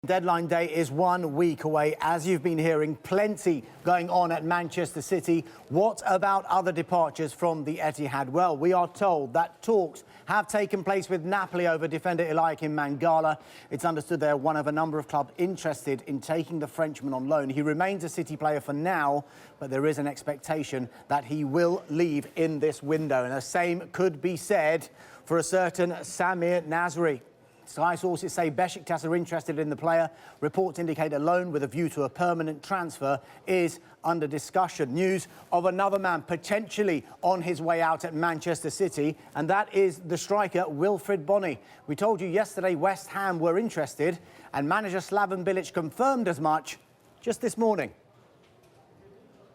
Deadline day is 1 week away. As you've been hearing, plenty going on at Manchester City. What about other departures from the Etihad? Well, we are told that talks have taken place with Napoli over defender Eliakim Mangala. It's understood they're one of a number of clubs interested in taking the Frenchman on loan. He remains a City player for now, but there is an expectation that he will leave in this window. And the same could be said for a certain Samir Nasri. Sky sources say Besiktas are interested in the player. Reports indicate a loan with a view to a permanent transfer is under discussion. News of another man potentially on his way out at Manchester City, and that is the striker Wilfried Bony. We told you yesterday West Ham were interested, and manager Slaven Bilic confirmed as much just this morning.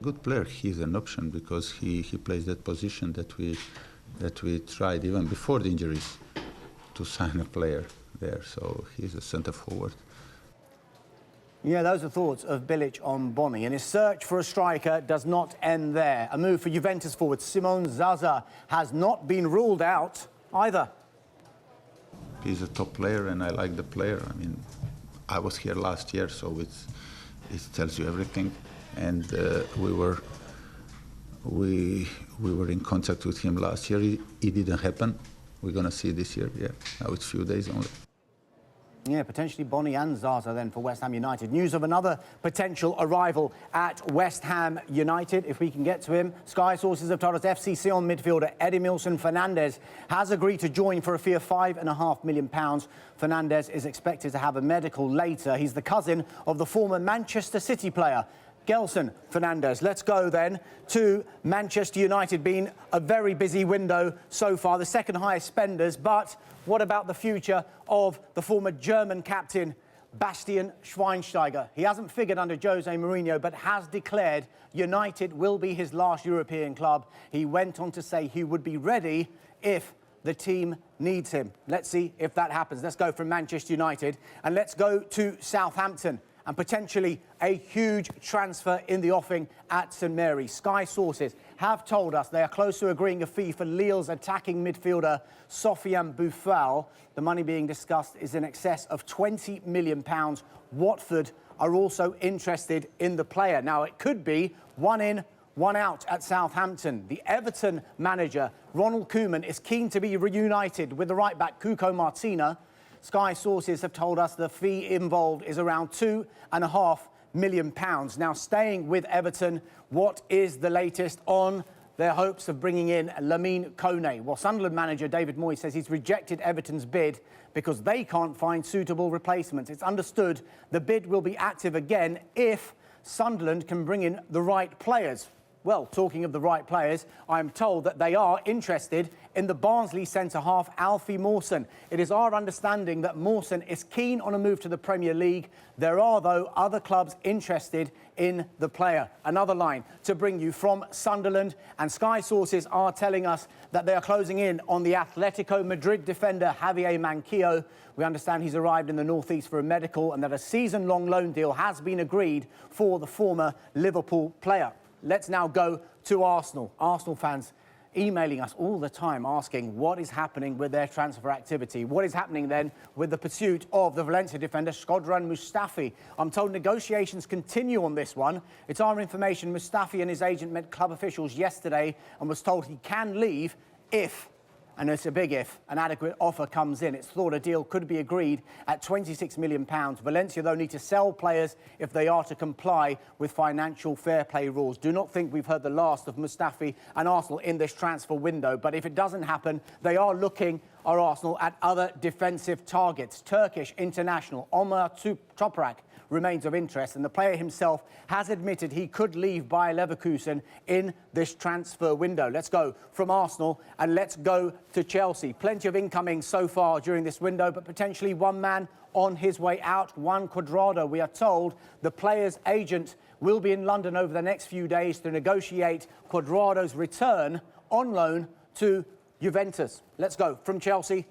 Good player. He's an option because he plays that position that we tried even before the injuries to sign a player there, so he's a centre forward. Yeah, those are thoughts of Bilic on Bony, and his search for a striker does not end there. A move for Juventus forward Simone Zaza has not been ruled out either. He's a top player and I like the player. I mean, I was here last year, so it tells you everything. And we were in contact with him last year. It didn't happen. We're going to see this year, yeah. Now it's a few days only. Yeah, potentially Bony and Zaza then for West Ham United. News of another potential arrival at West Ham United, if we can get to him. Sky sources have told us FC Sion midfielder Edimilson Fernandez has agreed to join for a fee of £5.5 million. Fernandez is expected to have a medical later. He's the cousin of the former Manchester City player Gelson Fernandez. Let's go then to Manchester United. Been a very busy window so far, the second highest spenders. But what about the future of the former German captain Bastian Schweinsteiger? He hasn't figured under Jose Mourinho, but has declared United will be his last European club. He went on to say he would be ready if the team needs him. Let's see if that happens. Let's go from Manchester United and let's go to Southampton, and potentially a huge transfer in the offing at St Mary's. Sky sources have told us they are close to agreeing a fee for Lille's attacking midfielder Sofiane Boufal. The money being discussed is in excess of £20 million. Watford are also interested in the player. Now, it could be one in, one out at Southampton. The Everton manager, Ronald Koeman, is keen to be reunited with the right-back Cuco Martina. Sky sources have told us the fee involved is around £2.5 million. Now, staying with Everton, what is the latest on their hopes of bringing in Lamine Kone? Well, Sunderland manager David Moyes says he's rejected Everton's bid because they can't find suitable replacements. It's understood the bid will be active again if Sunderland can bring in the right players. Well, talking of the right players, I'm told that they are interested in the Barnsley centre-half Alfie Mawson. It is our understanding that Mawson is keen on a move to the Premier League. There are, though, other clubs interested in the player. Another line to bring you from Sunderland, and Sky sources are telling us that they are closing in on the Atletico Madrid defender Javier Manquillo. We understand he's arrived in the northeast for a medical and that a season-long loan deal has been agreed for the former Liverpool player. Let's now go to Arsenal. Arsenal fans emailing us all the time asking what is happening with their transfer activity. What is happening then with the pursuit of the Valencia defender Shkodran Mustafi? I'm told negotiations continue on this one. It's our information Mustafi and his agent met club officials yesterday and was told he can leave if, and it's a big if, an adequate offer comes in. It's thought a deal could be agreed at £26 million. Valencia, though, need to sell players if they are to comply with financial fair play rules. Do not think we've heard the last of Mustafi and Arsenal in this transfer window. But if it doesn't happen, they are looking, our Arsenal, at other defensive targets. Turkish international Omar Toprak remains of interest, and the player himself has admitted he could leave Bayer Leverkusen in this transfer window. Let's go from Arsenal and let's go to Chelsea. Plenty of incoming so far during this window, but potentially one man on his way out, Juan Cuadrado. We are told the player's agent will be in London over the next few days to negotiate Cuadrado's return on loan to Juventus. Let's go from Chelsea.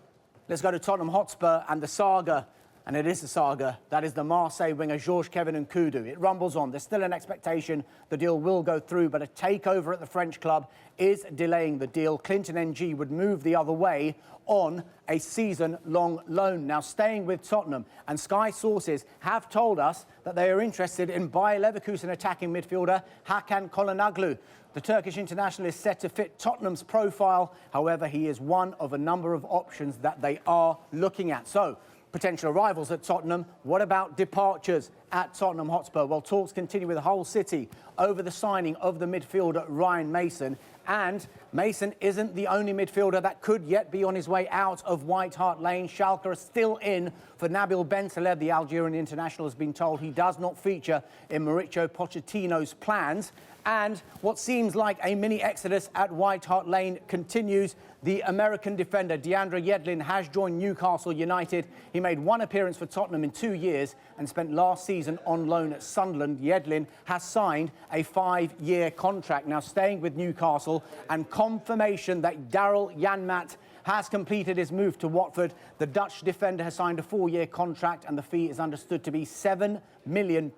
Let's go to Tottenham Hotspur and the saga And it is the saga. That is the Marseille winger, Georges-Kevin Nkoudou. It rumbles on. There's still an expectation the deal will go through, but a takeover at the French club is delaying the deal. Clinton NG would move the other way on a season-long loan. Now, staying with Tottenham, and Sky sources have told us that they are interested in Bayer Leverkusen attacking midfielder Hakan Çalhanoğlu. The Turkish international is set to fit Tottenham's profile. However, he is one of a number of options that they are looking at. So, potential arrivals at Tottenham. What about departures at Tottenham Hotspur? Well, talks continue with Hull City over the signing of the midfielder Ryan Mason. And Mason isn't the only midfielder that could yet be on his way out of White Hart Lane. Schalke are still in for Nabil Bentaleb. The Algerian international has been told he does not feature in Mauricio Pochettino's plans. And what seems like a mini exodus at White Hart Lane continues. The American defender Deandre Yedlin has joined Newcastle United. He made one appearance for Tottenham in 2 years and spent last season on loan at Sunderland. Yedlin has signed a 5-year contract. Now staying with Newcastle, and confirmation that Daryl Janmaat has completed his move to Watford. The Dutch defender has signed a 4-year contract and the fee is understood to be £7 million.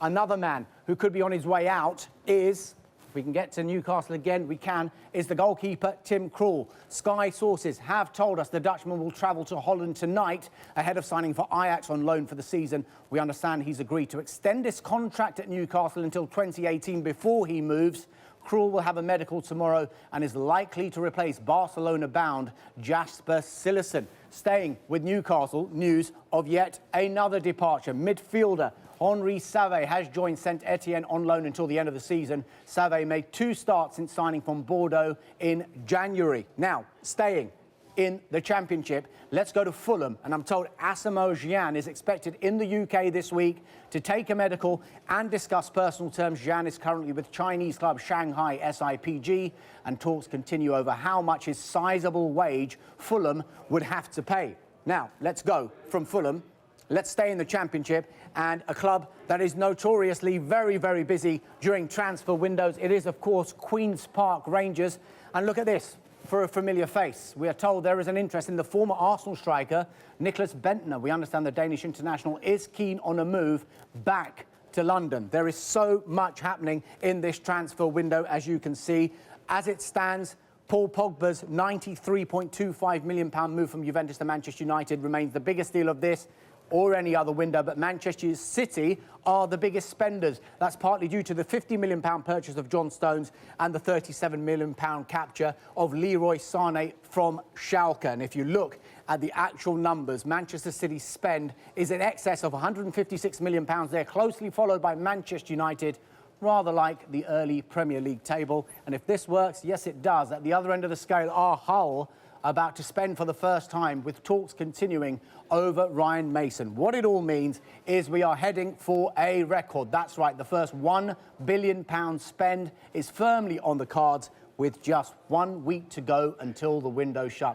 Another man who could be on his way out is, if we can get to Newcastle again, we can, is the goalkeeper Tim Krul. Sky sources have told us the Dutchman will travel to Holland tonight ahead of signing for Ajax on loan for the season. We understand he's agreed to extend his contract at Newcastle until 2018 before he moves. Krul will have a medical tomorrow and is likely to replace Barcelona-bound Jasper Cillessen. Staying with Newcastle, news of yet another departure. Midfielder Henri Saivet has joined Saint-Etienne on loan until the end of the season. Saivet made 2 starts since signing from Bordeaux in January. Now, staying in the Championship, let's go to Fulham. And I'm told Asamoah Gyan is expected in the UK this week to take a medical and discuss personal terms. Gyan is currently with Chinese club Shanghai SIPG, and talks continue over how much his sizable wage Fulham would have to pay. Now, let's go from Fulham. Let's stay in the Championship, and a club that is notoriously very, very busy during transfer windows. It is, of course, Queen's Park Rangers. And look at this. For a familiar face, we are told there is an interest in the former Arsenal striker, Nicholas Bentner. We understand the Danish international is keen on a move back to London. There is so much happening in this transfer window, as you can see. As it stands, Paul Pogba's £93.25 million move from Juventus to Manchester United remains the biggest deal of this or any other window, but Manchester City are the biggest spenders. That's partly due to the £50 million purchase of John Stones and the £37 million capture of Leroy Sané from Schalke. And if you look at the actual numbers, Manchester City's spend is in excess of £156 million. They're closely followed by Manchester United, rather like the early Premier League table. And if this works, yes, it does. At the other end of the scale are Hull, about to spend for the first time, with talks continuing over Ryan Mason. What it all means is we are heading for a record. That's right, the first £1 billion spend is firmly on the cards with just 1 week to go until the window shuts.